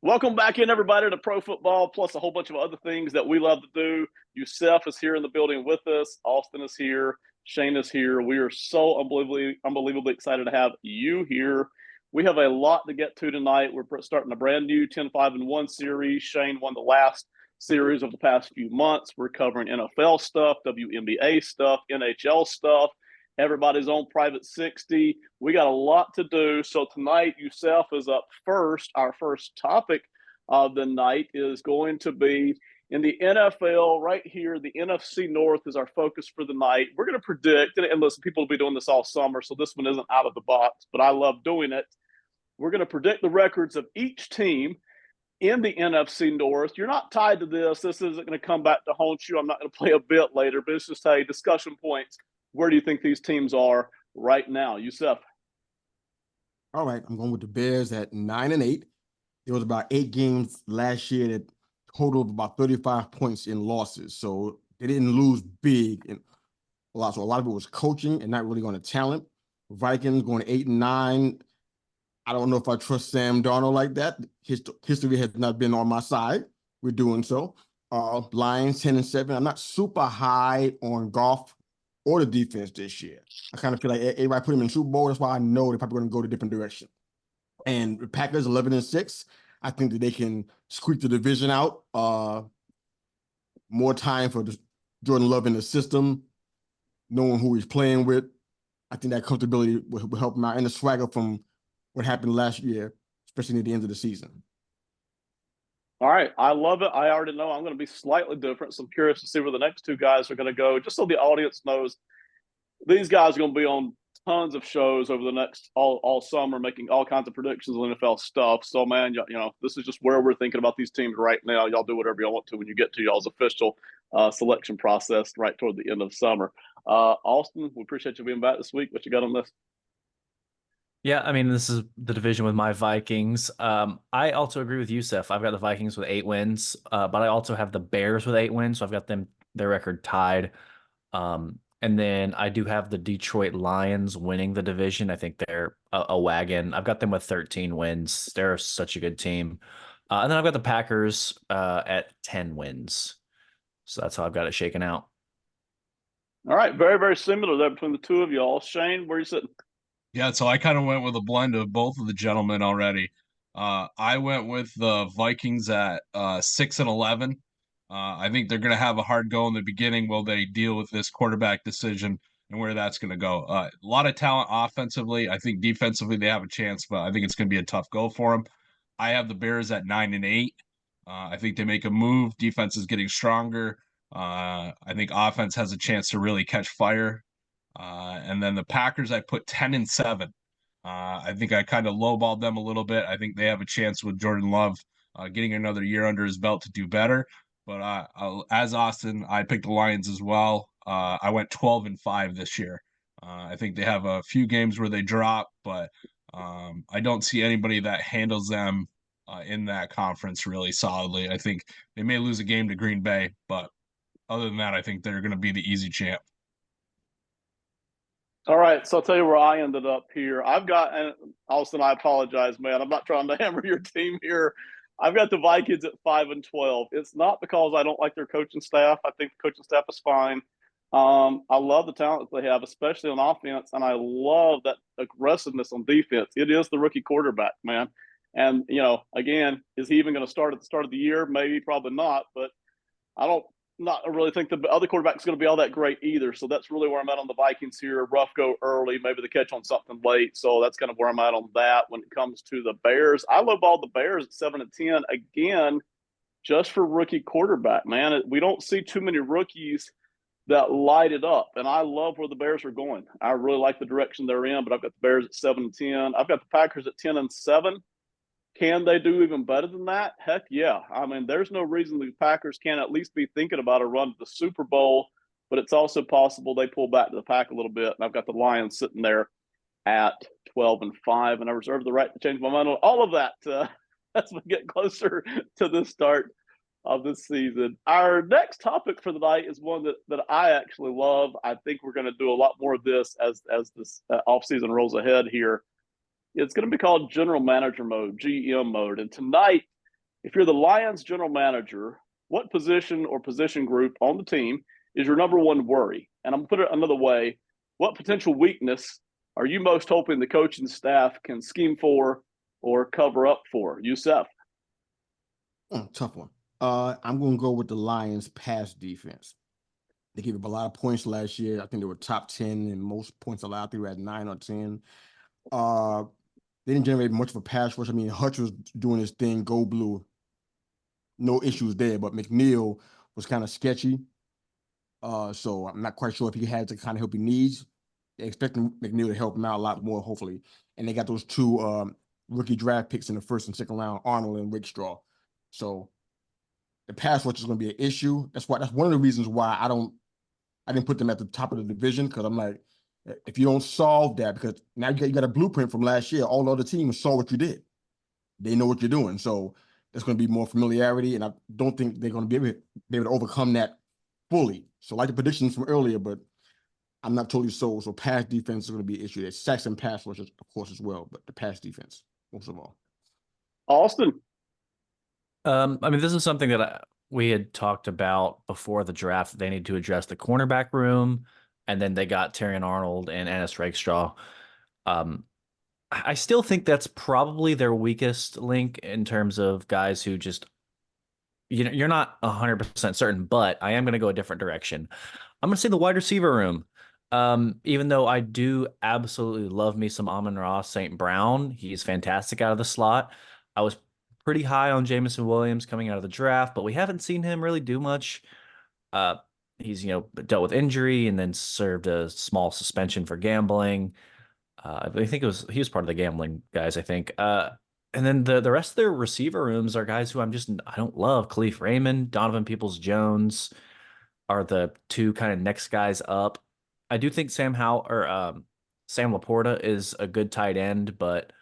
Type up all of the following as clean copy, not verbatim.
Welcome back in, everybody, to Pro Football, plus a whole bunch of other things that we love to do. Yusef is here in the building with us. Austin is here. Shane is here. We are so unbelievably excited to have you here. We have a lot to get to tonight. We're starting a brand new 10-5-1 series. Shane won the last series of the past few months. We're covering NFL stuff, WNBA stuff, NHL stuff. Everybody's on Private 60. We got a lot to do. So tonight, Yusef is up first. Our first topic of the night is going to be in the NFL right here. The NFC North is our focus for the night. We're going to predict, and listen, people will be doing this all summer, so this one isn't out of the box, but I love doing it. We're going to predict the records of each team in the NFC North. You're not tied to this. This isn't going to come back to haunt you. I'm not going to play a bit later, but it's just a discussion points. Where do you think these teams are right now, Yusef? All right, I'm going with the Bears at 9-8. There was about 8 games last year that totaled about 35 points in losses, so they didn't lose big and a lot. So a lot of it was coaching and not really going to talent. Vikings going 8-9. I don't know if I trust Sam Darnold like that. History has not been on my side. We're doing so. Lions 10-7. I'm not super high on Goff or the defense this year. I kind of feel like everybody put them in Super Bowl. That's why I know they're probably going to go to a different direction. And the Packers 11-6. I think that they can squeak the division out. More time for Jordan Love in the system, knowing who he's playing with. I think that comfortability will help him out, and the swagger from what happened last year, especially near the end of the season. All right. I love it. I already know I'm going to be slightly different, so I'm curious to see where the next two guys are going to go, just so the audience knows these guys are going to be on tons of shows over the next all summer, making all kinds of predictions on NFL stuff. So, man, you know, this is just where we're thinking about these teams right now. Y'all do whatever y'all want to when you get to y'all's official selection process right toward the end of summer. Austin, we appreciate you being back this week. What you got on this? Yeah, I mean, this is the division with my Vikings. I also agree with Yusef. I've got the Vikings with 8 wins, but I also have the Bears with 8 wins, so I've got their record tied. And then I do have the Detroit Lions winning the division. I think they're a wagon. I've got them with 13 wins. They're such a good team. And then I've got the Packers at 10 wins. So that's how I've got it shaken out. All right, very, very similar there between the two of y'all. Shane, where are you sitting? Yeah, so I kind of went with a blend of both of the gentlemen already. I went with the Vikings at 6-11. I think they're going to have a hard go in the beginning. Will they deal with this quarterback decision and where that's going to go? A lot of talent offensively. I think defensively they have a chance, but I think it's going to be a tough go for them. I have the Bears at 9-8. I think they make a move. Defense is getting stronger. I think offense has a chance to really catch fire. And then the Packers, I put 10-7. I think I kind of lowballed them a little bit. I think they have a chance with Jordan Love getting another year under his belt to do better. But as Austin, I picked the Lions as well. I went 12-5 this year. I think they have a few games where they drop, but I don't see anybody that handles them in that conference really solidly. I think they may lose a game to Green Bay, but other than that, I think they're going to be the easy champ. All right, so I'll tell you where I ended up here. I've got, and Austin, I apologize, man. I'm not trying to hammer your team here. I've got the Vikings at 5-12. It's not because I don't like their coaching staff. I think the coaching staff is fine. I love the talent that they have, especially on offense, and I love that aggressiveness on defense. It is the rookie quarterback, man. And, you know, again, is he even going to start at the start of the year? Maybe, probably not, but I don't not really think the other quarterback is going to be all that great either. So that's really where I'm at on the Vikings here. Rough go early, maybe the catch on something late. So that's kind of where I'm at on that. When it comes to the Bears, I lowballed the Bears at 7-10 again, just for rookie quarterback. Man, we don't see too many rookies that light it up, and I love where the Bears are going. I really like the direction they're in. But I've got the Bears at 7-10. I've got the Packers at 10-7. Can they do even better than that? Heck yeah. I mean, there's no reason the Packers can't at least be thinking about a run to the Super Bowl, but it's also possible they pull back to the pack a little bit. And I've got the Lions sitting there at 12-5, and I reserve the right to change my mind on all of that as we get closer to the start of this season. Our next topic for the night is one that I actually love. I think we're going to do a lot more of this as this offseason rolls ahead here. It's going to be called General Manager Mode, GM Mode. And tonight, If you're the Lions general manager, what position or position group on the team is your number one worry? And I'm going to put it another way. What potential weakness are you most hoping the coaching staff can scheme for or cover up for? Youssef? Tough one. I'm going to go with the Lions pass defense. They gave up a lot of points last year. I think they were top 10 in most points allowed. I think they were at 9 or 10. They didn't generate much of a pass rush. I mean, Hutch was doing his thing, go blue. No issues there, but McNeil was kind of sketchy. So I'm not quite sure if he had the kind of help he needs. They're expecting McNeil to help him out a lot more, hopefully. And they got those two rookie draft picks in the first and second round, Arnold and Rickstraw. So the pass rush is going to be an issue. That's one of the reasons why I didn't put them at the top of the division, because I'm like, if you don't solve that, because now you got a blueprint from last year. All the other teams saw what you did. They know what you're doing. So there's going to be more familiarity, and I don't think they're going to be able to overcome that fully. So like the predictions from earlier, but I'm not totally sold. So pass defense is going to be an issue. There's sacks and pass rush, of course, as well, but the pass defense, most of all. Austin? I mean, this is something that we had talked about before the draft. They need to address the cornerback room, and then they got Terrion Arnold and Ennis Rakestraw. I still think that's probably their weakest link in terms of guys who just, you're not 100% certain, but I am going to go a different direction. I'm going to say the wide receiver room. Even though I do absolutely love me some Amon-Ra St. Brown, he's fantastic out of the slot. I was pretty high on Jameson Williams coming out of the draft, but we haven't seen him really do much. He's, dealt with injury and then served a small suspension for gambling. I think he was part of the gambling guys, I think. And then the rest of their receiver rooms are guys who I don't love. Khalif Raymond, Donovan Peoples-Jones are the two kind of next guys up. I do think Sam Laporta is a good tight end, but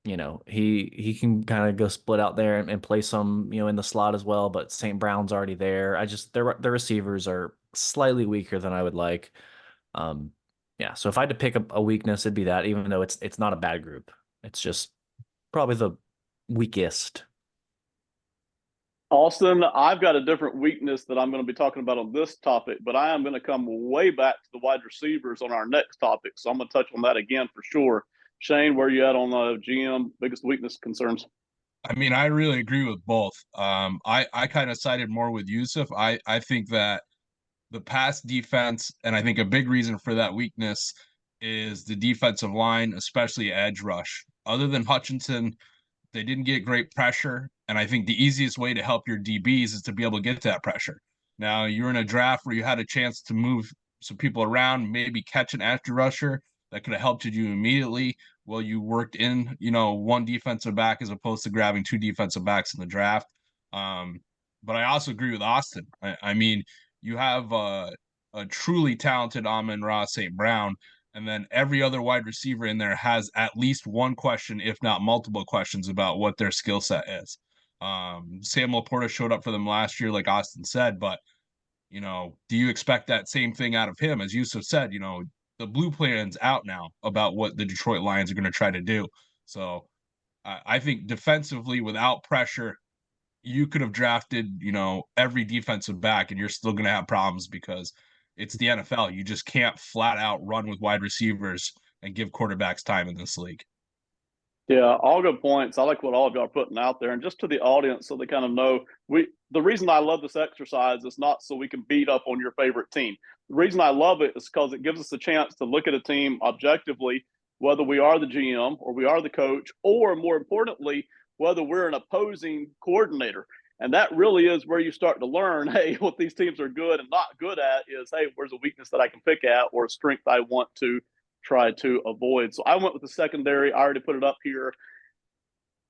he can kind of go split out there and play some, in the slot as well. But St. Brown's already there. Their receivers are slightly weaker than I would like. Yeah, so if I had to pick a weakness, it'd be that, even though it's not a bad group. It's just probably the weakest. Austin, I've got a different weakness that I'm going to be talking about on this topic, but I am going to come way back to the wide receivers on our next topic. So I'm going to touch on that again for sure. Shane, where are you at on the GM biggest weakness concerns? I mean, I really agree with both. I kind of sided more with Youssef. I think that the pass defense, and I think a big reason for that weakness is the defensive line, especially edge rush. Other than Hutchinson, they didn't get great pressure, and I think the easiest way to help your DBs is to be able to get that pressure. Now, you're in a draft where you had a chance to move some people around, maybe catch an edge rusher that could have helped you immediately. Well, you worked in, one defensive back as opposed to grabbing two defensive backs in the draft. But I also agree with Austin. I mean, you have a truly talented Amon-Ra St. Brown, and then every other wide receiver in there has at least one question, if not multiple questions, about what their skill set is. Sam Laporta showed up for them last year, like Austin said, but, do you expect that same thing out of him? As Youssef said, the blue plan's out now about what the Detroit Lions are going to try to do. So I think defensively, without pressure, you could have drafted, every defensive back and you're still going to have problems because it's the NFL. You just can't flat out run with wide receivers and give quarterbacks time in this league. Yeah, all good points. I like what all of y'all are putting out there. And just to the audience, so they kind of know, the reason I love this exercise is not so we can beat up on your favorite team. The reason I love it is because it gives us a chance to look at a team objectively, whether we are the GM or we are the coach, or more importantly, whether we're an opposing coordinator. And that really is where you start to learn, hey, what these teams are good and not good at is, hey, where's a weakness that I can pick at or a strength I want to try to avoid. So I went with the secondary. I already put it up here.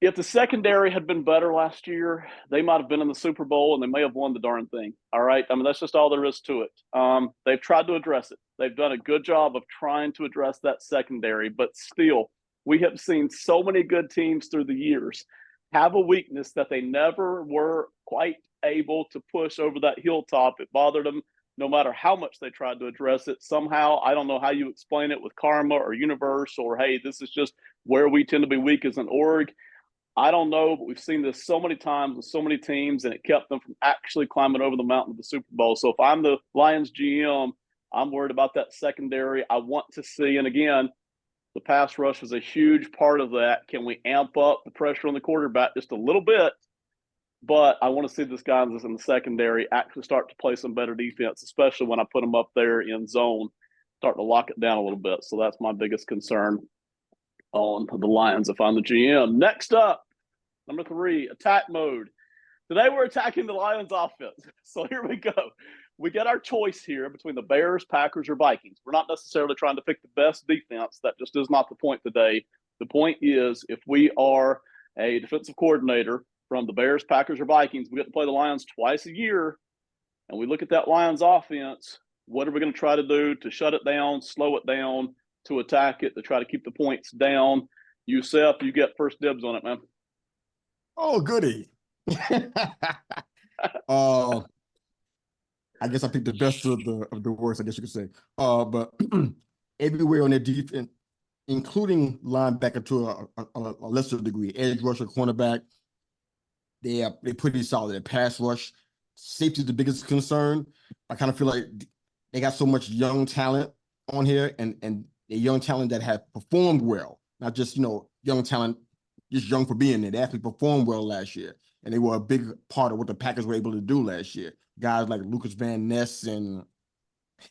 If the secondary had been better last year, they might have been in the Super Bowl and they may have won the darn thing. All right. I mean, that's just all there is to it. They've tried to address it. They've done a good job of trying to address that secondary, but still, we have seen so many good teams through the years have a weakness that they never were quite able to push over that hilltop. It bothered them no matter how much they tried to address it. Somehow, I don't know how you explain it with karma or universe or, hey, this is just where we tend to be weak as an org. I don't know, but we've seen this so many times with so many teams, and it kept them from actually climbing over the mountain of the Super Bowl. So if I'm the Lions GM, I'm worried about that secondary. I want to see, and again, the pass rush is a huge part of that. Can we amp up the pressure on the quarterback just a little bit? But I want to see this guys in the secondary actually start to play some better defense, especially when I put them up there in zone, starting to lock it down a little bit. So that's my biggest concern on the Lions if I'm the GM. Next up, number 3, attack mode. Today we're attacking the Lions offense. So here we go. We get our choice here between the Bears, Packers, or Vikings. We're not necessarily trying to pick the best defense. That just is not the point today. The point is, if we are a defensive coordinator from the Bears, Packers, or Vikings, we get to play the Lions twice a year, and we look at that Lions offense, what are we going to try to do to shut it down, slow it down, to attack it, to try to keep the points down? Seth, you get first dibs on it, man. Oh, goody. I guess I picked the best of the worst, I guess you could say. But everywhere on their defense, including linebacker to a lesser degree, edge rusher, cornerback, they're pretty solid. Their pass rush, safety is the biggest concern. I kind of feel like they got so much young talent on here, and a young talent that have performed well, not just young talent, just young for being there. They actually performed well last year, and they were a big part of what the Packers were able to do last year. Guys like Lucas Van Ness and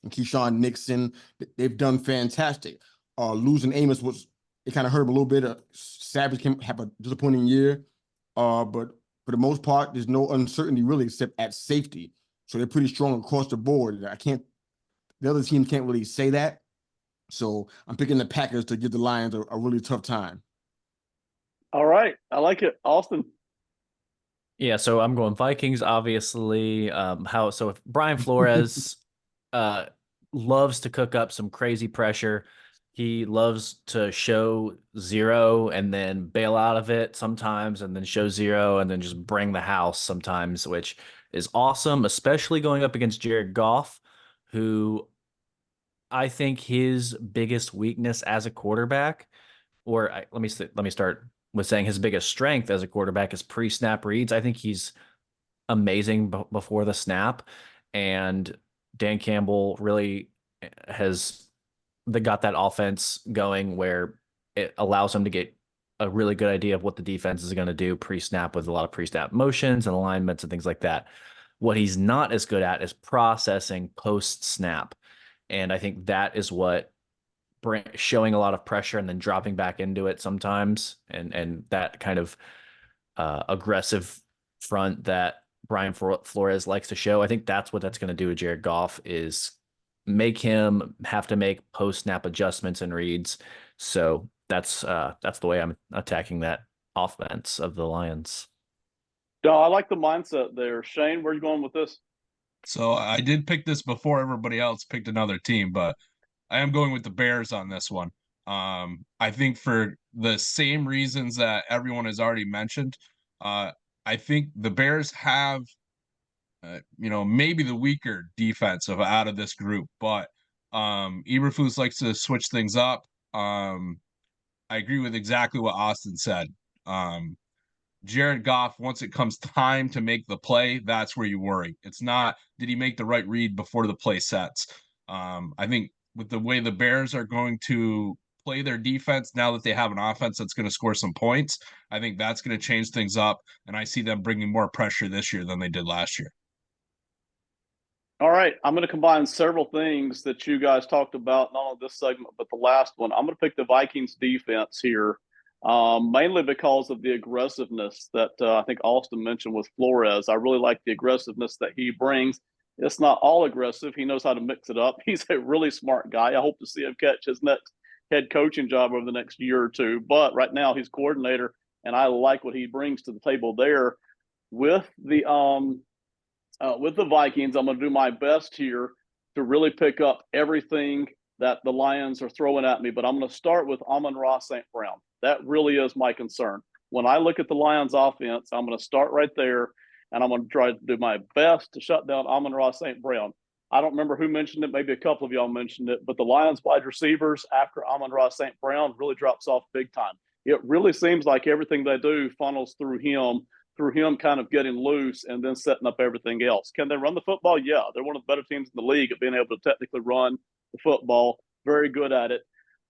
Keyshawn Nixon, they've done fantastic. Losing Amos it kind of hurt him a little bit. Savage can have a disappointing year, but for the most part, there's no uncertainty really except at safety. So they're pretty strong across the board. The other teams can't really say that. So I'm picking the Packers to give the Lions a really tough time. All right. I like it. Austin. Yeah, so I'm going Vikings, obviously. If Brian Flores loves to cook up some crazy pressure. He loves to show 0 and then bail out of it sometimes, and then show 0 and then just bring the house sometimes, which is awesome, especially going up against Jared Goff, who I think his biggest weakness as a quarterback, let me start with saying his biggest strength as a quarterback is pre-snap reads. I think he's amazing before the snap, and Dan Campbell really got that offense going where it allows him to get a really good idea of what the defense is going to do pre-snap with a lot of pre-snap motions and alignments and things like that. What he's not as good at is processing post-snap. And I think that is what showing a lot of pressure and then dropping back into it sometimes. And that kind of aggressive front that Brian Flores likes to show. I think that's what that's going to do to Jared Goff, is make him have to make post-snap adjustments and reads. So that's the way I'm attacking that offense of the Lions. No, I like the mindset there. Shane, where are you going with this? So I did pick this before everybody else picked another team, but I am going with the Bears on this one. I think for the same reasons that everyone has already mentioned, I think the Bears have, maybe the weaker defense out of this group, but Eberflus likes to switch things up. I agree with exactly what Austin said. Jared Goff, once it comes time to make the play, that's where you worry. It's not, did he make the right read before the play sets? I think with the way the Bears are going to play their defense, now that they have an offense that's going to score some points, I think that's going to change things up. And I see them bringing more pressure this year than they did last year. All right. I'm going to combine several things that you guys talked about, not only this segment, but the last one. I'm going to pick the Vikings defense here, mainly because of the aggressiveness that I think Austin mentioned with Flores. I really like the aggressiveness that he brings. It's not all aggressive. He knows how to mix it up. He's a really smart guy. I hope to see him catch his next head coaching job over the next year or two. But right now he's coordinator, and I like what he brings to the table there. With the Vikings, I'm going to do my best here to really pick up everything that the Lions are throwing at me. But I'm going to start with Amon-Ra St. Brown. That really is my concern. When I look at the Lions offense, I'm going to start right there, and I'm going to try to do my best to shut down Amon-Ra St. Brown. I don't remember who mentioned it. Maybe a couple of y'all mentioned it, but the Lions wide receivers after Amon-Ra St. Brown really drops off big time. it really seems like everything they do funnels through him kind of getting loose and then setting up everything else. Can they run the football? Yeah, they're one of the better teams in the league at being able to technically run the football. Very good at it.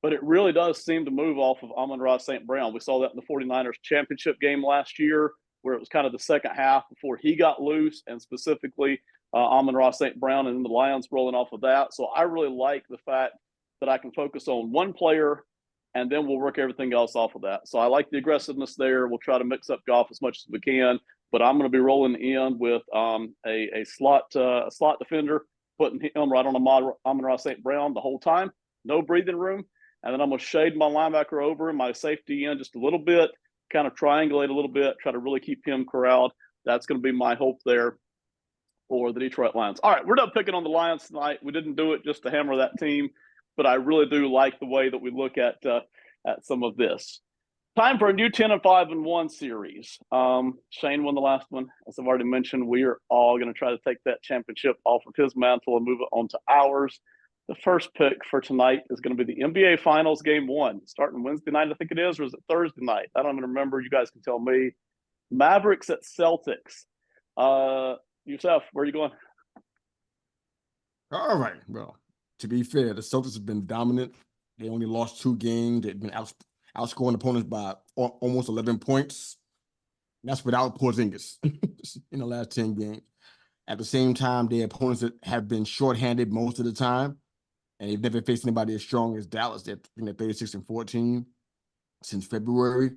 But it really does seem to move off of Amon-Ra St. Brown. We saw that in the 49ers championship game last year, where it was kind of the second half before he got loose, and specifically Amon-Ra St. Brown and then the Lions rolling off of that. So I really like the fact that I can focus on one player and then we'll work everything else off of that. So I like the aggressiveness there. We'll try to mix up golf as much as we can, but I'm going to be rolling in with a slot defender, putting him right on Amon-Ra St. Brown the whole time, no breathing room. And then I'm going to shade my linebacker over and my safety in just a little bit, kind of triangulate a little bit, try to really keep him corralled. That's going to be my hope there for the Detroit Lions. All right, we're done picking on the Lions tonight. We didn't do it just to hammer that team, but I really do like the way that we look at some of this. Time for a new 10-5-1 series. Shane won the last one. As I've already mentioned, we are all going to try to take that championship off of his mantle and move it on to ours. The first pick for tonight is going to be the NBA Finals Game 1, starting Wednesday night, I think it is, or is it Thursday night? I don't even remember. You guys can tell me. Mavericks at Celtics. Youssef, where are you going? All right. Well, to be fair, the Celtics have been dominant. They only lost 2 games. They've been outscoring opponents by almost 11 points. That's without Porzingis in the last 10 games. At the same time, their opponents that have been shorthanded most of the time, and they've never faced anybody as strong as Dallas. They're 36-14 since February,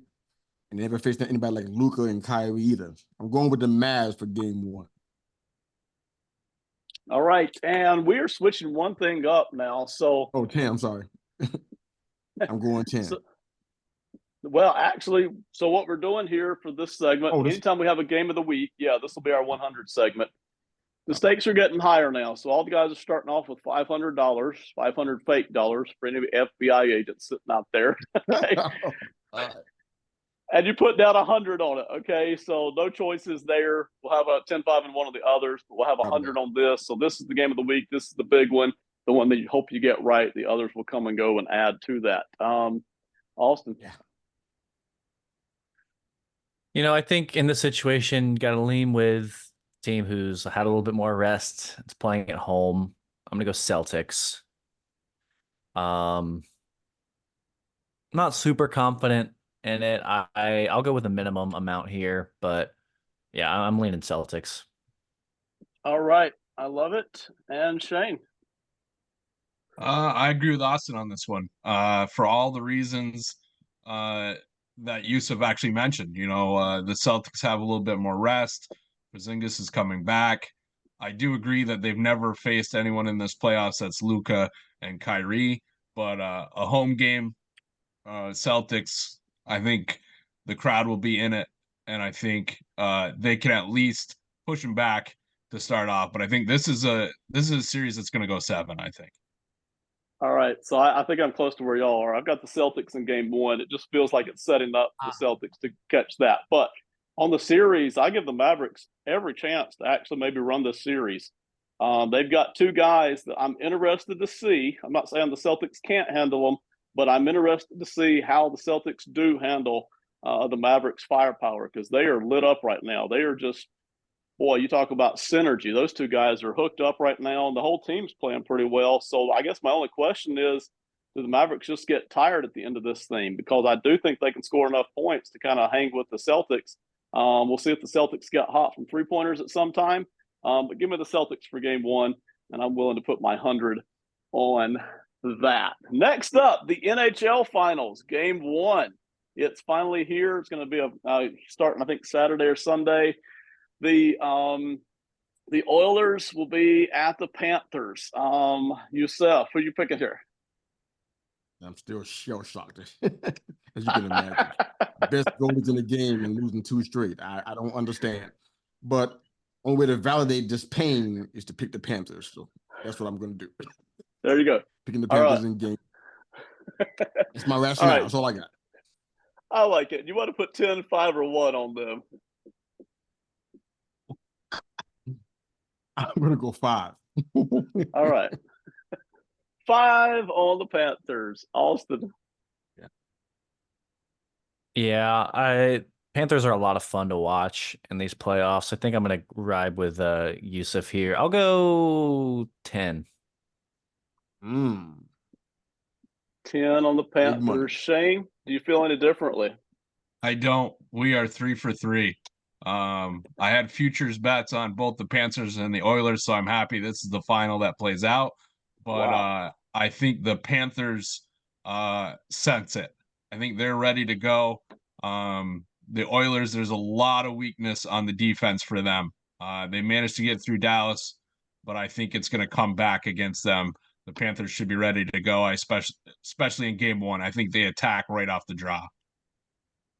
and they never faced anybody like Luka and Kyrie either. I'm going with the Mavs for Game 1. All right, and we are switching one thing up now. So, 10. I'm sorry. I'm going 10. Well, actually, so what we're doing here for this segment, anytime we have a game of the week, this will be our 100 segment. The stakes are getting higher now, so all the guys are starting off with $500, 500 fake dollars for any FBI agents sitting out there. Okay? And you put down 100 on it, okay? So no choices there. We'll have a 10-5 in one of the others, but we'll have 100 on this. So this is the game of the week. This is the big one, the one that you hope you get right. The others will come and go and add to that. Austin. Yeah. I think in this situation, you got to lean with a team who's had a little bit more rest. It's playing at home. I'm going to go Celtics. Not super confident in it. I'll go with a minimum amount here, but yeah, I'm leaning Celtics. All right. I love it. And Shane. I agree with Austin on this one. For all the reasons that Yusuf actually mentioned. The Celtics have a little bit more rest. Porzingis is coming back. I do agree that they've never faced anyone in this playoffs that's Luka and Kyrie, but a home game, Celtics, I think the crowd will be in it, and I think they can at least push them back to start off. But I think this is a series that's going to go 7, I think. All right, so I think I'm close to where y'all are. I've got the Celtics in game 1. It just feels like it's setting up the Celtics to catch that. But on the series, I give the Mavericks every chance to actually maybe run this series. They've got 2 guys that I'm interested to see. I'm not saying the Celtics can't handle them, but I'm interested to see how the Celtics do handle the Mavericks' firepower, because they are lit up right now. They are just, boy, you talk about synergy. Those 2 guys are hooked up right now, and the whole team's playing pretty well. So I guess my only question is, do the Mavericks just get tired at the end of this thing? Because I do think they can score enough points to kind of hang with the Celtics. We'll see if the Celtics get hot from 3-pointers at some time. But give me the Celtics for game 1, and I'm willing to put my 100 on that. Next up, the NHL Finals, game 1. It's finally here. It's going to be starting, I think, Saturday or Sunday. The Oilers will be at the Panthers. Youssef, who are you picking here? I'm still shell-shocked, as you can imagine. Best goalies in the game and losing 2 straight. I don't understand. But only way to validate this pain is to pick the Panthers. So that's what I'm going to do. There you go. Picking the Panthers in game. That's my rationale. All right. That's all I got. I like it. You want to put 10, 5, or 1 on them? I'm going to go 5. All right. 5 on the Panthers. Austin. Yeah. Yeah, Panthers are a lot of fun to watch in these playoffs. I think I'm gonna ride with Yusuf here. I'll go 10. Mm, 10 on the big money. Panthers. Shane, do you feel any differently? I don't. We are 3 for 3. I had futures bets on both the Panthers and the Oilers, so I'm happy this is the final that plays out. But Wow. I think the Panthers sense it. I think they're ready to go. The Oilers, there's a lot of weakness on the defense for them. They managed to get through Dallas, but I think it's going to come back against them. The Panthers should be ready to go, especially in game 1. I think they attack right off the draw.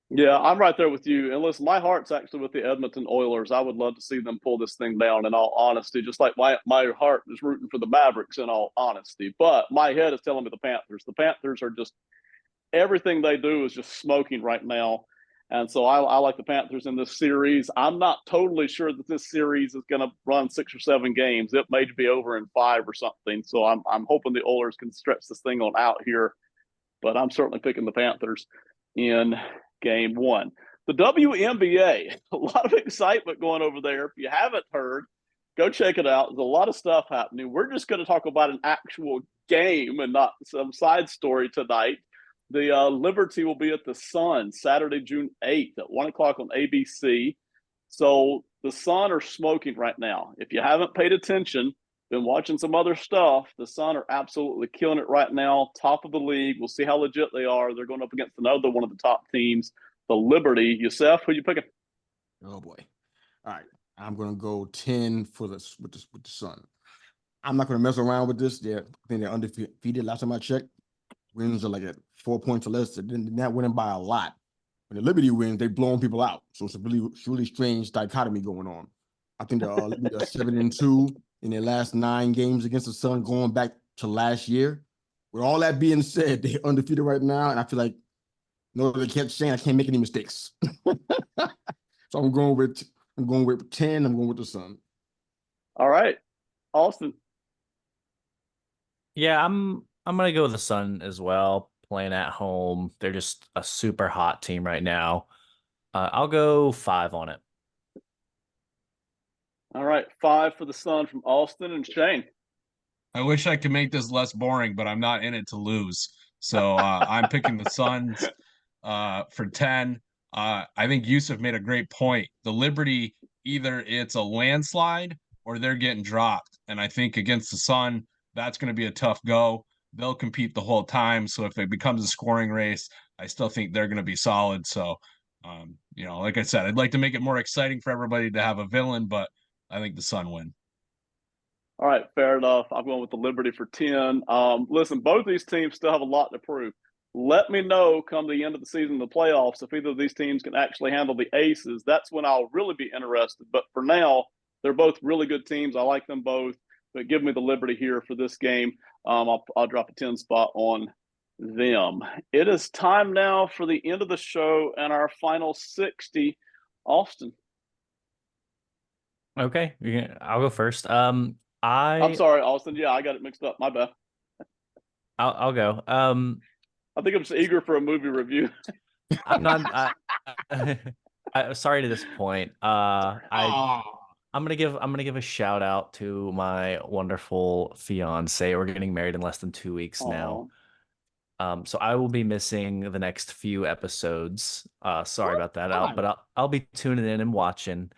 Yeah, I'm right there with you. And listen, my heart's actually with the Edmonton Oilers. I would love to see them pull this thing down in all honesty, just like my heart is rooting for the Mavericks in all honesty. But my head is telling me the Panthers. The Panthers are just everything they do is just smoking right now. And so I like the Panthers in this series. I'm not totally sure that this series is going to run 6 or 7 games. It may be over in 5 or something. So I'm hoping the Oilers can stretch this thing on out here. But I'm certainly picking the Panthers in game 1. The WNBA, a lot of excitement going over there. If you haven't heard, go check it out. There's a lot of stuff happening. We're just going to talk about an actual game and not some side story tonight. The Liberty will be at the Sun Saturday, June 8th at 1 o'clock on ABC. So the Sun are smoking right now. If you haven't paid attention, been watching some other stuff, the Sun are absolutely killing it right now. Top of the league. We'll see how legit they are. They're going up against another one of the top teams, the Liberty. Yusef, who you picking? Oh boy. All right. I'm gonna go 10 with the Sun. I'm not gonna mess around with this. I think they're undefeated. Last time I checked, wins are like at 4 points or less. They're not winning by a lot. When the Liberty wins, they're blowing people out. So it's a really strange dichotomy going on. I think they're 7-2 in their last 9 games against the Sun, going back to last year. With all that being said, they're undefeated right now, and I feel like they kept saying I can't make any mistakes. So I'm going with 10. I'm going with the Sun. All right, Austin. Yeah, I'm gonna go with the Sun as well. Playing at home, they're just a super hot team right now. I'll go 5 on it. All right, 5 for the Sun from Austin and Shane. I wish I could make this less boring, but I'm not in it to lose. So I'm picking the Suns for 10. I think Yusuf made a great point. The Liberty, either it's a landslide or they're getting dropped. And I think against the Sun, that's going to be a tough go. They'll compete the whole time. So if it becomes a scoring race, I still think they're going to be solid. So, like I said, I'd like to make it more exciting for everybody to have a villain, but I think the Sun win. All right, fair enough. I'm going with the Liberty for 10. Listen, both these teams still have a lot to prove. Let me know come the end of the season, the playoffs, if either of these teams can actually handle the Aces. That's when I'll really be interested. But for now, they're both really good teams. I like them both. But give me the Liberty here for this game. I'll drop a 10 spot on them. It is time now for the end of the show and our final 60. Austin. Okay, I'll go first. I'm sorry, Austin. Yeah, I got it mixed up. My bad. I'll go. I think I'm just eager for a movie review. I'm not. Sorry to disappoint. I'm gonna give a shout out to my wonderful fiance. We're getting married in less than 2 weeks now. So I will be missing the next few episodes. Sorry about that. But I'll be tuning in and watching.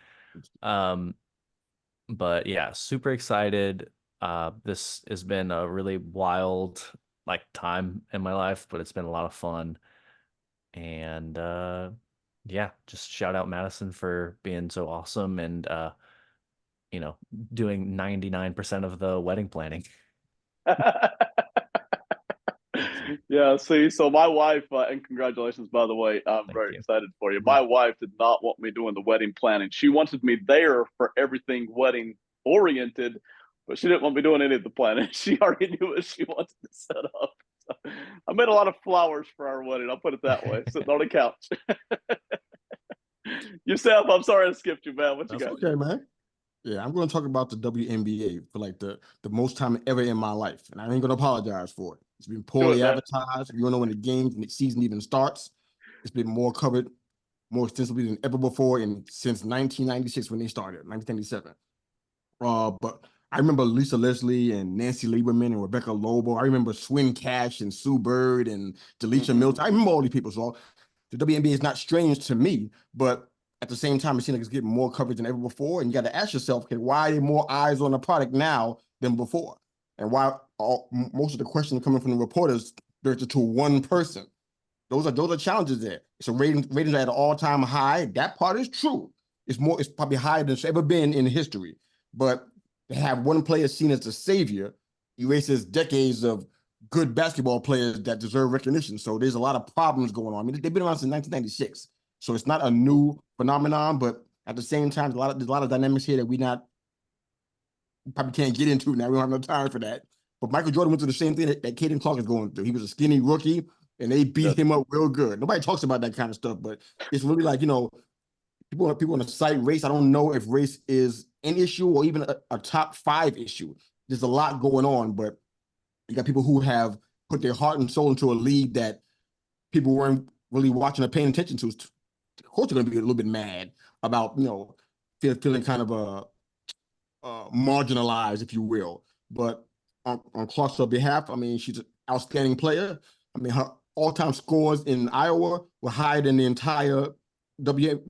But yeah, super excited. This has been a really wild time in my life, but it's been a lot of fun. And yeah, just shout out Madison for being so awesome and doing 99% of the wedding planning. Yeah, see, so my wife, and congratulations, by the way, I'm very excited for you. My wife did not want me doing the wedding planning. She wanted me there for everything wedding oriented, but she didn't want me doing any of the planning. She already knew what she wanted to set up. So I made a lot of flowers for our wedding. I'll put it that way, sitting on the couch. Yourself, I'm sorry I skipped you, man. What you got? Okay, man. Yeah, I'm going to talk about the WNBA for the most time ever in my life, and I ain't going to apologize for it. It's been poorly advertised. You don't know when the season even starts. It's been more covered more extensively than ever before since 1996 when they started, 1997. But I remember Lisa Leslie and Nancy Lieberman and Rebecca Lobo. I remember Swin Cash and Sue Bird and Delisha Milton. I remember all these people. So the WNBA is not strange to me, but at the same time, it seems like it's getting more coverage than ever before. And you got to ask yourself, okay, why are there more eyes on the product now than before? And why most of the questions coming from the reporters directed to one person? Those are challenges there. So ratings are at an all-time high. That part is true. It's probably higher than it's ever been in history. But to have one player seen as the savior erases decades of good basketball players that deserve recognition. So there's a lot of problems going on. I mean, they've been around since 1996. So it's not a new phenomenon, but at the same time, there's a lot of dynamics here that we probably can't get into now. We don't have no time for that. But Michael Jordan went through the same thing that Caden Clark is going through. He was a skinny rookie, and they beat him up real good. Nobody talks about that kind of stuff, but it's really like, people want to cite race. I don't know if race is an issue or even a top 5 issue. There's a lot going on, but you got people who have put their heart and soul into a league that people weren't really watching or paying attention to. Of course, they're going to be a little bit mad about, feeling kind of marginalized, if you will. But on Clark's behalf, I mean, she's an outstanding player. I mean, her all-time scores in Iowa were higher than the entire the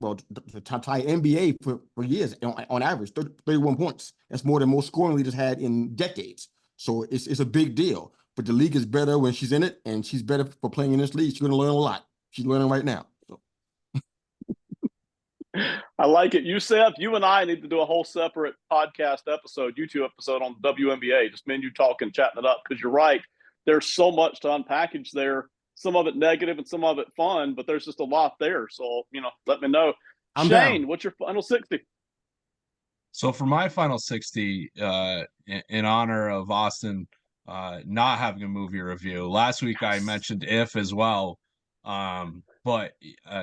entire NBA for years on average, 31 points. That's more than most scoring leaders had in decades. So it's a big deal. But the league is better when she's in it, and she's better for playing in this league. She's going to learn a lot. She's learning right now. So. I like it. Youssef, you and I need to do a whole separate podcast episode, YouTube episode on the WNBA. Just me and you talking, chatting it up, because you're right. There's so much to unpackage there. Some of it negative and some of it fun, but there's just a lot there. So, let me know. I'm Shane, down. what's your final 60? So for my final 60, in honor of Austin not having a movie review, last week I mentioned If as well. But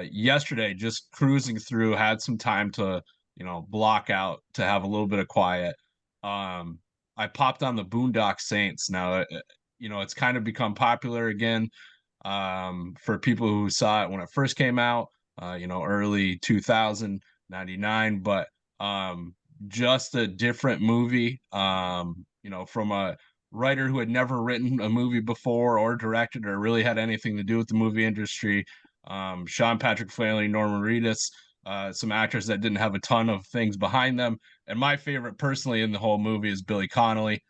yesterday, just cruising through, had some time to, block out to have a little bit of quiet. I popped on the Boondock Saints. Now, it's kind of become popular again for people who saw it when it first came out, early 2099, but just a different movie, from a writer who had never written a movie before or directed or really had anything to do with the movie industry. Sean Patrick Flatley, Norman Reedus, some actors that didn't have a ton of things behind them. And my favorite personally in the whole movie is Billy Connolly,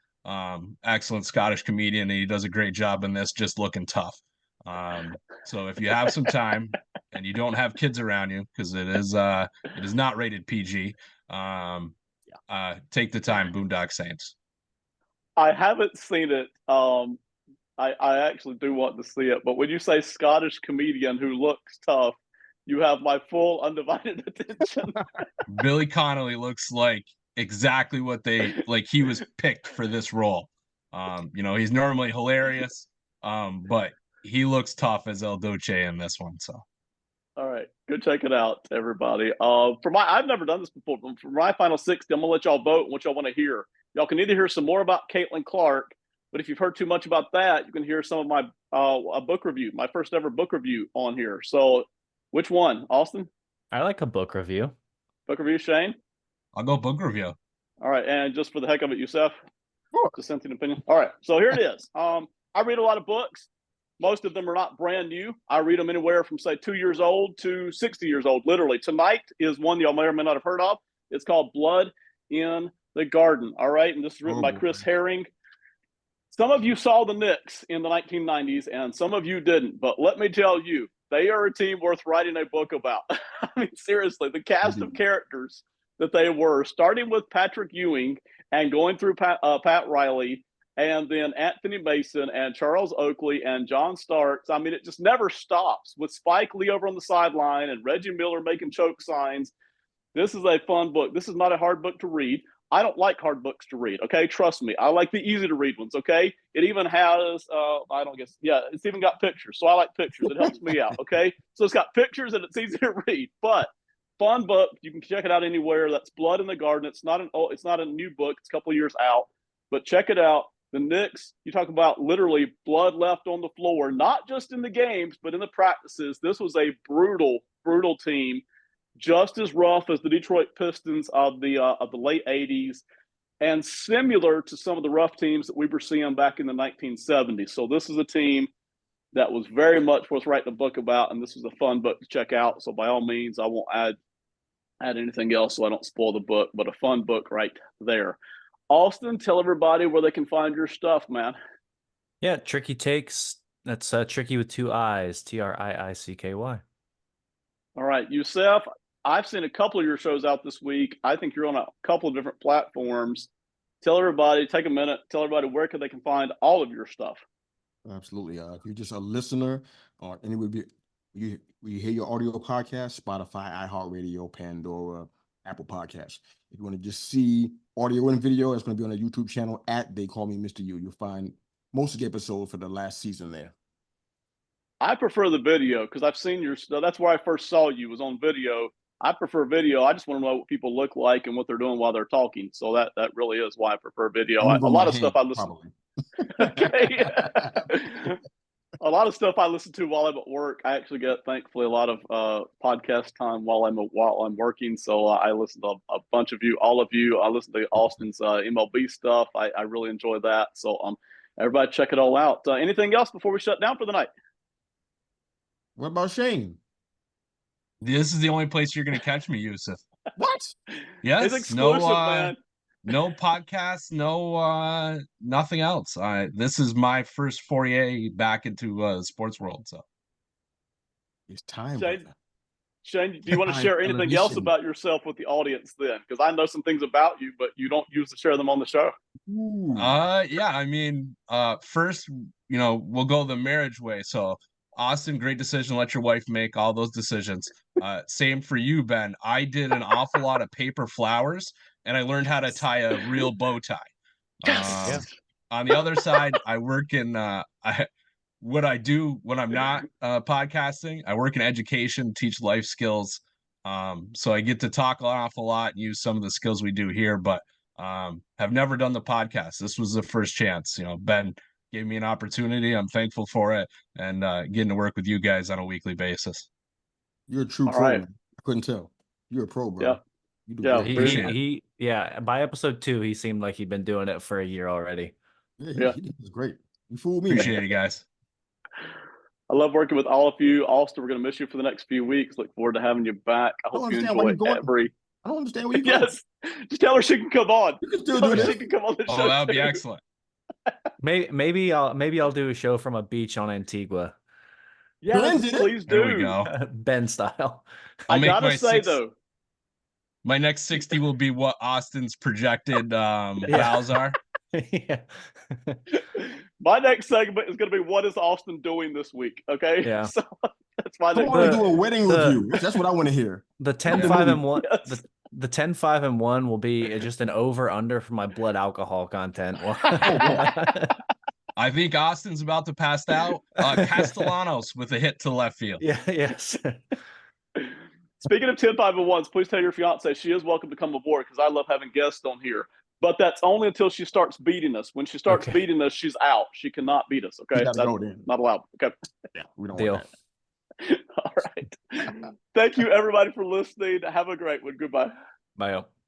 excellent Scottish comedian, and he does a great job in this, just looking tough. So if you have some time and you don't have kids around you, because it is not rated PG, take the time. Boondock Saints. I haven't seen it. I actually do want to see it, but when you say Scottish comedian who looks tough, you have my full undivided attention. Billy Connolly looks like exactly what he was picked for this role. He's normally hilarious, but he looks tough as El Duce in this one. So, all right, go check it out, everybody. I've never done this before. For my final 60, I'm gonna let y'all vote on what y'all want to hear. Y'all can either hear some more about Caitlin Clark, but if you've heard too much about that, you can hear some of my a book review, my first ever book review on here. So, which one, Austin? I like a book review. Book review, Shane? I'll go book review. All right, and just for the heck of it, Youssef? Sure. Dissenting opinion. All right, so here it is. I read a lot of books. Most of them are not brand new. I read them anywhere from, say, 2 years old to 60 years old, literally. Tonight is one y'all may or may not have heard of. It's called Blood in the Garden. All right, and this is written by Chris Herring. Some of you saw the Knicks in the 1990s, and some of you didn't. But let me tell you, they are a team worth writing a book about. I mean, seriously, the cast of characters that they were, starting with Patrick Ewing and going through Pat Riley, and then Anthony Mason and Charles Oakley and John Starks. I mean, it just never stops, with Spike Lee over on the sideline and Reggie Miller making choke signs. This is a fun book. This is not a hard book to read. I don't like hard books to read, okay? Trust me. I like the easy to read ones, okay? It even has, it's even got pictures. So I like pictures. It helps me out, okay? So it's got pictures and it's easy to read. But fun book. You can check it out anywhere. That's Blood in the Garden. It's not a new book. It's a couple of years out. But check it out. The Knicks, you talk about literally blood left on the floor, not just in the games, but in the practices. This was a brutal, brutal team, just as rough as the Detroit Pistons of the late 80s, and similar to some of the rough teams that we were seeing back in the 1970s. So this is a team that was very much worth writing a book about, and this was a fun book to check out. So by all means, I won't add anything else so I don't spoil the book, but a fun book right there. Austin, tell everybody where they can find your stuff, man. Yeah, Tricky Takes. That's Tricky with 2 I's, Triicky. All right, Youssef, I've seen a couple of your shows out this week. I think you're on a couple of different platforms. Tell everybody, take a minute, tell everybody where they can find all of your stuff. Absolutely. If you're just a listener or anywhere you hear your audio podcast, Spotify, iHeartRadio, Pandora, Apple Podcasts. If you want to just see audio and video, it's going to be on the YouTube channel at They Call Me Mr. U. You'll find most of the episodes for the last season there. I prefer the video because I've seen your stuff. That's where I first saw you, was on video. I prefer video. I just want to know what people look like and what they're doing while they're talking. So that really is why I prefer video. A lot of stuff I listen to. Okay. A lot of stuff I listen to while I'm at work. I actually get, thankfully, a lot of podcast time while I'm working. So I listen to a bunch of you, all of you. I listen to Austin's MLB stuff. I really enjoy that. So everybody check it all out. Anything else before we shut down for the night? What about Shane? This is the only place you're going to catch me, Yusuf. What? Yes. It's exclusive, man. No podcasts, no nothing else. This is my first foray back into the sports world. So it's time. Shane, do you want to share anything else about yourself with the audience then? Because I know some things about you, but you don't usually share them on the show. Yeah. I mean, first, we'll go the marriage way. So Austin, great decision. Let your wife make all those decisions. Same for you, Ben. I did an awful lot of paper flowers, and I learned how to tie a real bow tie. On the other side, I work in what I do when I'm not podcasting. I work in education, teach life skills. So I get to talk an awful lot and use some of the skills we do here, but have never done the podcast. This was the first chance. Ben gave me an opportunity. I'm thankful for it, and getting to work with you guys on a weekly basis. You're a true pro. Right. I couldn't tell. You're a pro, bro. Yeah. You do by episode 2, he seemed like he'd been doing it for a year already. Yeah, he was great. You fooled me. Appreciate it, guys. I love working with all of you. Austin, we're going to miss you for the next few weeks. Look forward to having you back. I hope you enjoy every. I don't understand where you're going. Yes, just tell her she can come on. You can still do this. She can come on the show. Oh, that would be excellent. Maybe I'll do a show from a beach on Antigua. Yes, please do. There we go. Ben style. I gotta say though, my next 60 will be what Austin's projected fouls are. Yeah. My next segment is going to be what is Austin doing this week? Okay. Yeah. So that's my next. I want to do a wedding review. That's what I want to hear. The 10-5-1. Yes. The 10-5-1 will be just an over/under for my blood alcohol content. I think Austin's about to pass out. Castellanos with a hit to left field. Yeah. Yes. Speaking of 10-5-1s, please tell your fiance she is welcome to come aboard because I love having guests on here. But that's only until she starts beating us. When she starts beating us, she's out. She cannot beat us. Okay, that's not allowed. Okay. Yeah, we don't Deal. want that. All right. Thank you, everybody, for listening. Have a great one. Goodbye. Bye.